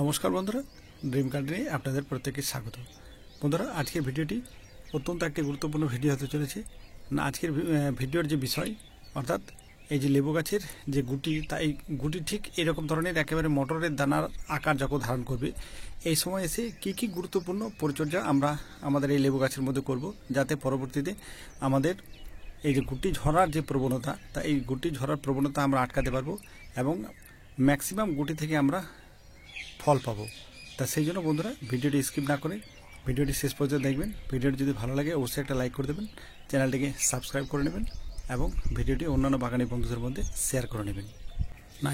নমস্কার বন্ধুরা, ড্রিম গার্ডেনে আপনাদের প্রত্যেককে স্বাগত। বন্ধুরা, আজকের ভিডিওটি অত্যন্ত একটি গুরুত্বপূর্ণ ভিডিও হতে চলেছে। আজকের ভিডিওর যে বিষয়, অর্থাৎ এই যে লেবু গাছের যে গুটি, তা এই গুটি ঠিক এরকম ধরনের একেবারে মটরের দানার আকার যখন ধারণ করবে, এই সময় এসে কি গুরুত্বপূর্ণ পরিচর্যা আমরা আমাদের এই লেবু গাছের মধ্যে করব, যাতে পরবর্তীতে আমাদের এই যে গুটি ঝরার যে প্রবণতা, তা এই গুটি ঝরার প্রবণতা আমরা আটকাতে পারবো এবং ম্যাক্সিমাম গুটি থেকে আমরা ফল পাবো। তা সেই জন্য বন্ধুরা, ভিডিওটি স্কিপ না করে ভিডিওটি শেষ পর্যন্ত দেখবেন। ভিডিওটি যদি ভালো লাগে অবশ্যই একটা লাইক করে দেবেন, চ্যানেলটিকে সাবস্ক্রাইব করে নেবেন এবং ভিডিওটি অন্যান্য বাগানি বন্ধুদের মধ্যে শেয়ার করে নেবেন।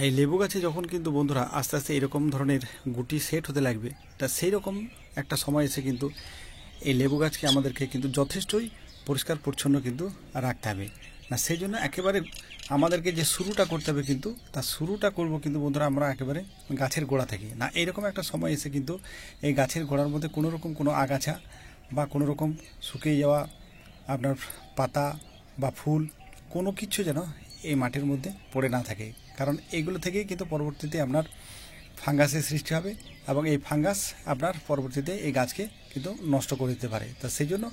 এই লেবু গাছে যখন কিন্তু বন্ধুরা আস্তে আস্তে এরকম ধরনের গুটি সেট হতে লাগবে, তা সেই রকম একটা সময় এসে কিন্তু এই লেবু গাছকে আমাদেরকে কিন্তু যথেষ্টই পরিষ্কার পরিচ্ছন্ন কিন্তু রাখতে হবে। সেই জন্য একেবারে আমাদেরকে যে শুরুটা করতে হবে, কিন্তু তার শুরুটা করব কিন্তু বন্ধুরা আমরা একেবারে গাছের গোড়া থেকে। এইরকম একটা সময় এসে কিন্তু এই গাছের গোড়ার মধ্যে কোনো রকম কোনো আগাছা বা কোনো রকম শুকিয়ে যাওয়া আপনার পাতা বা ফুল কোনো কিছু যেন এই মাটির মধ্যে পড়ে না থাকে, কারণ এইগুলো থেকেই কিন্তু পরবর্তীতে আপনার ফাঙ্গাসের সৃষ্টি হবে এবং এই ফাঙ্গাস আপনার পরবর্তীতে এই গাছকে কিন্তু নষ্ট করে দিতে পারে। তা সেই জন্য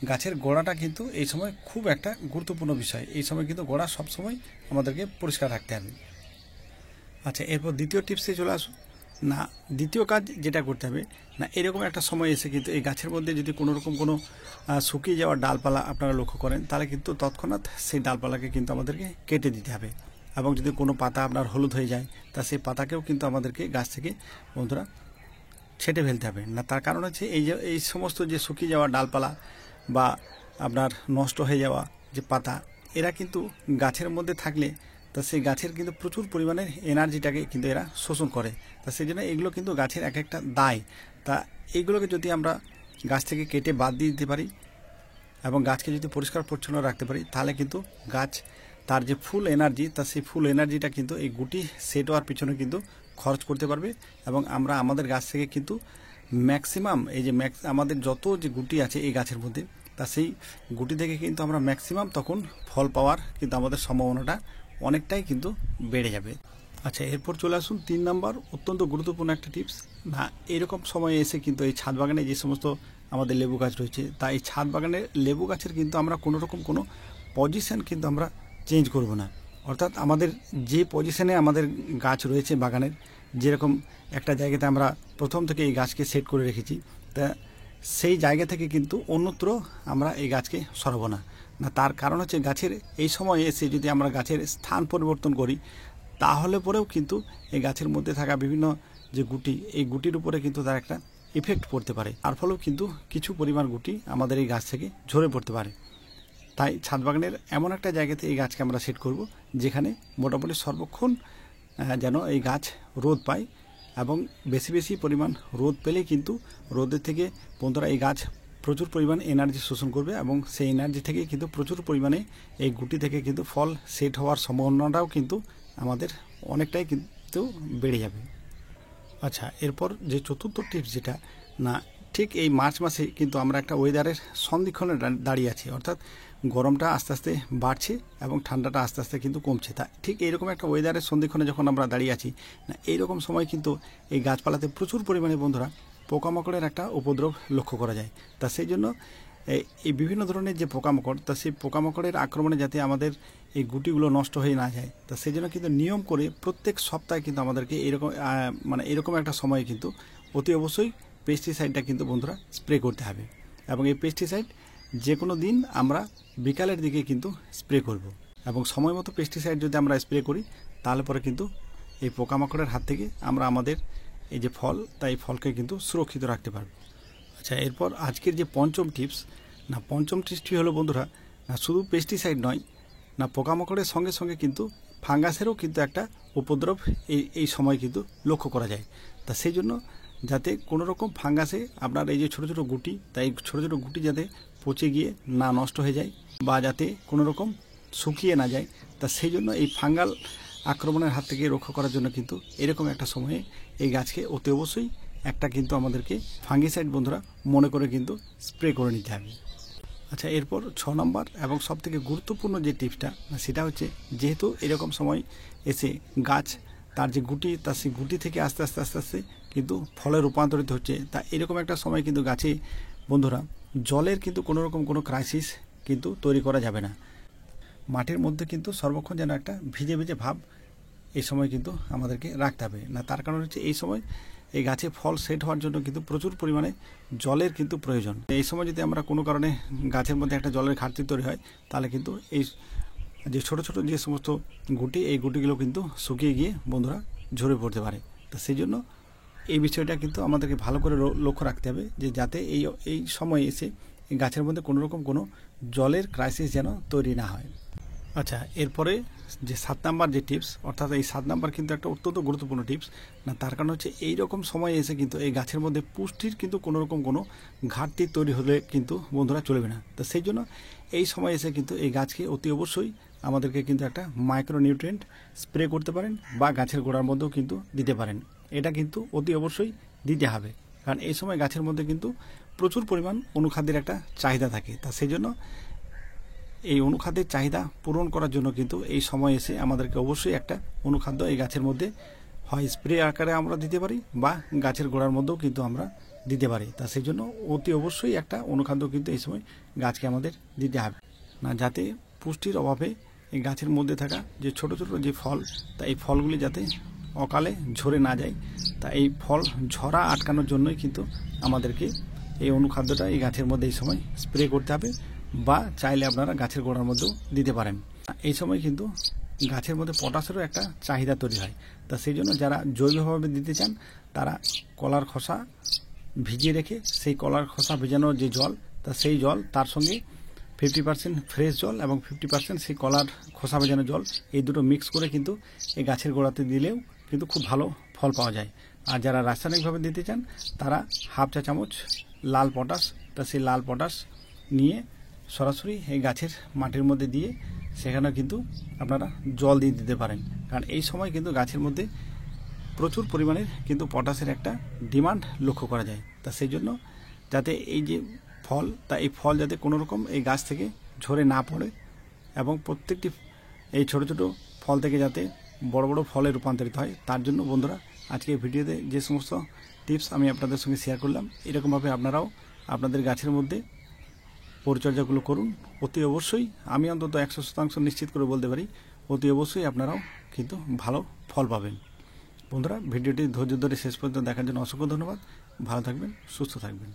গাছের গোড়াটা কিন্তু এই সময় খুব একটা গুরুত্বপূর্ণ বিষয়। এই সময় কিন্তু গোড়া সবসময় আমাদেরকে পরিষ্কার রাখতে হবে। আচ্ছা, এরপর দ্বিতীয় টিপসে চলে আসুন। দ্বিতীয় কাজ যেটা করতে হবে, এরকম একটা সময় এসে কিন্তু এই গাছের মধ্যে যদি কোনো রকম কোনো শুকিয়ে যাওয়া ডালপালা আপনারা লক্ষ্য করেন, তাহলে কিন্তু তৎক্ষণাৎ সেই ডালপালাকে কিন্তু আমাদেরকে কেটে দিতে হবে। এবং যদি কোনো পাতা আপনার হলুদ হয়ে যায়, তা সেই পাতাকেও কিন্তু আমাদেরকে গাছ থেকে বন্ধুরা ছেটে ফেলতে হবে। তার কারণ হচ্ছে এই সমস্ত যে শুকিয়ে যাওয়া ডালপালা বা আপনার নষ্ট হয়ে যাওয়া যে পাতা, এরা কিন্তু গাছের মধ্যে থাকলে তা সেই গাছের কিন্তু প্রচুর পরিমাণে এনার্জিটাকে কিন্তু এরা শোষণ করে। তা সেই জন্য এগুলো কিন্তু গাছের এক একটা দায়। তা এইগুলোকে যদি আমরা গাছ থেকে কেটে বাদ দিয়ে দিতে পারি এবং গাছকে যদি পরিষ্কার পরিচ্ছন্ন রাখতে পারি, তাহলে কিন্তু গাছ তার যে ফুল এনার্জি, তা সেই ফুল এনার্জিটা কিন্তু এই গুটি সেট হওয়ার পিছনে কিন্তু খরচ করতে পারবে এবং আমরা আমাদের গাছ থেকে কিন্তু ম্যাক্সিমাম এই যে আমাদের যত যে গুটি আছে এই গাছের মধ্যে, তা সেই গুটি থেকে কিন্তু আমরা ম্যাক্সিমাম তখন ফল পাওয়ার কিন্তু আমাদের সম্ভাবনাটা অনেকটাই কিন্তু বেড়ে যাবে। আচ্ছা, এরপর চলে আসুন 3 নম্বর অত্যন্ত গুরুত্বপূর্ণ একটা টিপস। এরকম সময় এসে কিন্তু এই ছাদ বাগানে যে সমস্ত আমাদের লেবু গাছ রয়েছে, তা এই ছাদ বাগানের লেবু গাছের কিন্তু আমরা কোনো রকম কোনো পজিশন কিন্তু আমরা চেঞ্জ করব না। অর্থাৎ আমাদের যে পজিশনে আমাদের গাছ রয়েছে বাগানের, যেরকম একটা জায়গাতে আমরা প্রথম থেকে এই গাছকে সেট করে রেখেছি, তা সেই জায়গা থেকে কিন্তু অন্যত্র আমরা এই গাছকে সরাবো না। তার কারণ হচ্ছে গাছের এই সময় এসে যদি আমরা গাছের স্থান পরিবর্তন করি, তাহলে পরেও কিন্তু এই গাছের মধ্যে থাকা বিভিন্ন যে গুটি, এই গুটির উপরে কিন্তু তার একটা ইফেক্ট পড়তে পারে। তার ফলেও কিন্তু কিছু পরিমাণ গুটি আমাদের এই গাছ থেকে ঝরে পড়তে পারে। তাই ছাদ বাগানের এমন একটা জায়গাতে এই গাছকে আমরা সেট করব, যেখানে মোটামুটি সর্বক্ষণ যেন এই গাছ রোদ পায় এবং বেশি পরিমাণ রোদ পেলেই কিন্তু রোদের থেকে বন্ধুরা এই গাছ প্রচুর পরিমাণ এনার্জি শোষণ করবে এবং সেই এনার্জি থেকে কিন্তু প্রচুর পরিমাণে এই গুটি থেকে কিন্তু ফল সেট হওয়ার সম্ভাবনাটাও কিন্তু আমাদের অনেকটাই কিন্তু বেড়ে যাবে। আচ্ছা, এরপর যে চতুর্থ টিপস যেটা, ঠিক এই মার্চ মাসে কিন্তু আমরা একটা ওয়েদারের সন্ধিক্ষণে দাঁড়িয়ে আছি, অর্থাৎ গরমটা আস্তে আস্তে বাড়ছে এবং ঠান্ডাটা আস্তে আস্তে কিন্তু কমছে। তা ঠিক এইরকম একটা ওয়েদারের সন্ধিক্ষণে যখন আমরা দাঁড়িয়ে আছি, এইরকম সময় কিন্তু এই গাছপালাতে প্রচুর পরিমাণে বন্ধুরা পোকামাকড়ের একটা উপদ্রব লক্ষ্য করা যায়। তা সেই জন্য এই বিভিন্ন ধরনের যে পোকামাকড়, তা সেই পোকামাকড়ের আক্রমণে যাতে আমাদের এই গুটিগুলো নষ্ট হয়ে না যায়, তা সেই জন্য কিন্তু নিয়ম করে প্রত্যেক সপ্তাহে কিন্তু আমাদেরকে এরকম একটা সময়ে কিন্তু অতি অবশ্যই পেস্টিসাইডটা কিন্তু বন্ধুরা স্প্রে করতে হবে। এবং এই পেস্টিসাইড যে কোনো দিন আমরা বিকালের দিকে কিন্তু স্প্রে করব এবং সময় মতো পেস্টিসাইড যদি আমরা স্প্রে করি, তাহলে পরে কিন্তু এই পোকামাকড়ের হাত থেকে আমরা আমাদের এই যে ফল, তাই ফলকে কিন্তু সুরক্ষিত রাখতে পারব। আচ্ছা, এরপর আজকের যে পঞ্চম টিপস, পঞ্চম টিপসটি হলো বন্ধুরা, শুধু পেস্টিসাইড নয়, পোকামাকড়ের সঙ্গে সঙ্গে কিন্তু ফাঙ্গাসেরও কিন্তু একটা উপদ্রব এই সময় কিন্তু লক্ষ্য করা যায়। তা সেই জন্য যাতে কোনো রকম ফাঙ্গাসে আপনার এই যে ছোটো ছোটো গুটি, তাই ছোটো ছোটো গুটি যাতে পচে গিয়ে না নষ্ট হয়ে যায় বা যাতে কোনো রকম শুকিয়ে না যায়, তা সেই জন্য এই ফাঙ্গাল আক্রমণের হাত থেকে রক্ষা করার জন্য কিন্তু এরকম একটা সময়ে এই গাছকে অতি অবশ্যই একটা কিন্তু আমাদেরকে ফাঙ্গিসাইড বন্ধুরা মনে করে কিন্তু স্প্রে করে নিতে হবে। আচ্ছা, এরপর 6 নম্বর এবং সবথেকে গুরুত্বপূর্ণ যে টিপসটা, সেটা হচ্ছে যেহেতু এরকম সময় এসে গাছ তার যে গুটি, তার সেই গুটি থেকে আস্তে আস্তে আস্তে আস্তে কিন্তু ফলে রূপান্তরিত হচ্ছে। তা এরকম একটা সময় কিন্তু গাছে বন্ধুরা জলের কিন্তু কোনো রকম কোনো ক্রাইসিস কিন্তু তৈরি করা যাবে না। মাটির মধ্যে কিন্তু সর্বক্ষণ যেন একটা ভিজে ভিজে ভাব এই সময় কিন্তু আমাদেরকে রাখতে হবে না। তার কারণ হচ্ছে এই সময় এই গাছে ফল সেট হওয়ার জন্য কিন্তু প্রচুর পরিমাণে জলের কিন্তু প্রয়োজন। এই সময় যদি আমরা কোনো কারণে গাছের মধ্যে একটা জলের ঘাটতি তৈরি হয়, তাহলে কিন্তু এই যে ছোট ছোট যে সমস্ত গুটি, এই গুটিগুলো কিন্তু শুকিয়ে গিয়ে বন্ধুরা ঝরে পড়তে পারে। তো সেই জন্য এই বিষয়টা কিন্তু আমাদেরকে ভালো করে লক্ষ্য রাখতে হবে, যে যাতে এই সময় এসে এই গাছের মধ্যে কোনো রকম কোনো জলের ক্রাইসিস যেন তৈরি না হয়। আচ্ছা, এরপরে যে 7 নাম্বার যে টিপস, অর্থাৎ এই 7 নাম্বার কিন্তু একটা অত্যন্ত গুরুত্বপূর্ণ টিপস না। তার কারণ হচ্ছে এই রকম সময় এসে কিন্তু এই গাছের মধ্যে পুষ্টির কিন্তু কোনো রকম কোনো ঘাটতি তৈরি হলে কিন্তু বন্ধুরা চলবে না। তো সেই জন্য এই সময় এসে কিন্তু এই গাছকে অতি অবশ্যই আমাদেরকে কিন্তু একটা মাইক্রো নিউট্রিয়েন্ট স্প্রে করতে পারেন, বা গাছের গোড়ার মধ্যেও কিন্তু দিতে পারেন। এটা কিন্তু অতি অবশ্যই দিতে হবে, কারণ এই সময় গাছের মধ্যে কিন্তু প্রচুর পরিমাণ অনুখাদ্যের একটা চাহিদা থাকে। তা সেই জন্য এই অনুখাদ্যের চাহিদা পূরণ করার জন্য কিন্তু এই সময় এসে আমাদেরকে অবশ্যই একটা অনুখাদ্য এই গাছের মধ্যে হয় স্প্রে আকারে আমরা দিতে পারি, বা গাছের গোড়ার মধ্যেও কিন্তু আমরা দিতে পারি। তা সেই জন্য অতি অবশ্যই একটা অনুখাদ্য কিন্তু এই সময় গাছকে আমাদের দিতে হবে না, যাতে পুষ্টির অভাবে এই গাছের মধ্যে থাকা যে ছোট ছোট যে ফল, তা এই ফলগুলি যাতে অকালে ঝরে না যায়। তা এই ফল ঝরা আটকানোর জন্যই কিন্তু আমাদেরকে এই অনুখাদ্যটা এই গাছের মধ্যে এই সময় স্প্রে করতে হবে, বা চাইলে আপনারা গাছের গোড়ার মধ্যেও দিতে পারেন। এই সময় কিন্তু গাছের মধ্যে পটাশেরও একটা চাহিদা তৈরি হয়। তা সেই জন্য যারা জৈবভাবে দিতে চান, তারা কলার খোসা ভিজিয়ে রেখে সেই কলার খোসা ভেজানোর যে জল, তা সেই জল তার সঙ্গে 50% ফ্রেশ জল এবং 50% সেই কলার খোসা ভেজানো জল, এই দুটো মিক্স করে কিন্তু এই গাছের গোড়াতে দিলেও কিন্তু খুব ভালো ফল পাওয়া যায়। আর যারা রাসায়নিকভাবে দিতে চান, তারা হাফ চা চামচ লাল পটাশ, তা সেই লাল পটাশ নিয়ে সরাসরি এই গাছের মাটির মধ্যে দিয়ে সেখানে কিন্তু আপনারা জল দিয়ে দিতে পারেন। কারণ এই সময় কিন্তু গাছের মধ্যে প্রচুর পরিমাণের কিন্তু পটাশের একটা ডিমান্ড লক্ষ্য করা যায়। তা সেই জন্য যাতে এই যে ফল, তা এই ফল যাতে কোনো রকম এই গাছ থেকে ঝরে না পড়ে, এবং প্রত্যেকটি এই ছোট ছোট ফল থেকে যাতে বড় বড় ফলে রূপান্তরিত হয়, তার জন্য বন্ধুরা আজকে ভিডিওতে যে সমস্ত টিপস আমি আপনাদের সঙ্গে শেয়ার করলাম, এরকমভাবে আপনারাও আপনাদের গাছের মধ্যে পরিচর্যাগুলো করুন। অতি অবশ্যই আমি অন্তত 100% নিশ্চিত করে বলতে পারি, অতি অবশ্যই আপনারাও কিন্তু ভালো ফল পাবেন। বন্ধুরা, ভিডিওটি ধৈর্য ধরে শেষ পর্যন্ত দেখার জন্য অসংখ্য ধন্যবাদ। ভালো থাকবেন, সুস্থ থাকবেন।